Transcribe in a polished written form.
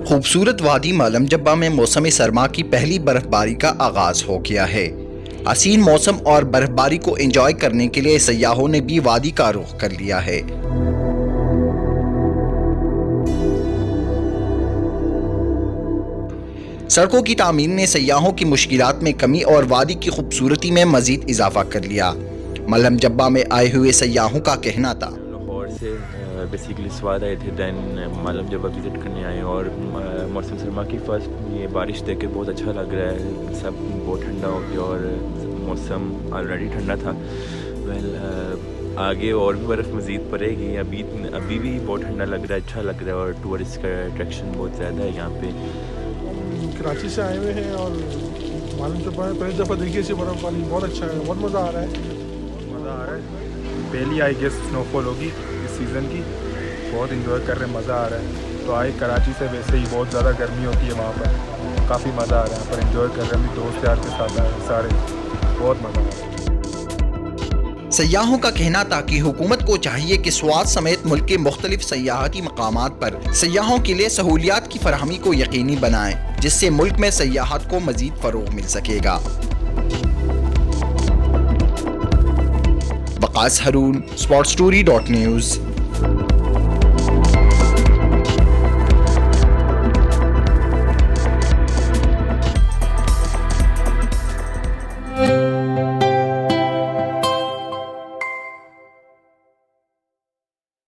खूबसूरत वादी मालम जब्बा में मौसम सरमा की पहली बर्फबारी का आगाज हो गया है। हसीन मौसम और बर्फबारी को एंजॉय करने के लिए सयाहों ने भी वादी का रुख कर लिया है। सड़कों की तामीर ने सयाहों की मुश्किलात में कमी और वादी की खूबसूरती में मजीद इजाफा कर लिया। मालम जब्बा में आए हुए सयाहों का कहना था, लाहौर से बेसिकली स्वाद आए थे, दैन मालम जब्बा विज़िट करने आए और मौसम सरमा की फर्स्ट ये बारिश देख के बहुत अच्छा लग रहा है। सब बहुत ठंडा हो गया और मौसम ऑलरेडी ठंडा था। आगे और भी बर्फ़ मज़ीद पड़ेगी। अभी भी बहुत ठंडा लग रहा है, अच्छा लग रहा है और टूरिस्ट का अट्रैक्शन बहुत ज़्यादा है यहाँ पे। कराची से आए हुए हैं और मालूम जब्बा में पहली दफ़ा देखिए इसी बर्फ़बारी, बहुत अच्छा है, बहुत मज़ा आ रहा है। पहली आई गेस स्नोफॉल होगी इस सीज़न की, बहुत इंजॉय कर रहे हैं, मज़ा आ रहा है। तो आए कराची से, वैसे ही बहुत ज़्यादा गर्मी होती है वहाँ पर, काफ़ी मज़ा आ रहा है यहाँ पर, इंजॉय कर रहे हैं। दोस्त यार के साथ आए सारे, बहुत मज़ा आ रहा है। सयाहों का कहना था कि हुकूमत को चाहिए कि स्वात समेत मुल्क के मुख्तलिफ सयाहती मकामात पर सयाहों के लिए सहूलियात की फराहमी को यकीनी बनाएं, जिससे मुल्क में सयाहत को मजीद फरोग मिल सकेगा। वकास हारून, sportstory.news।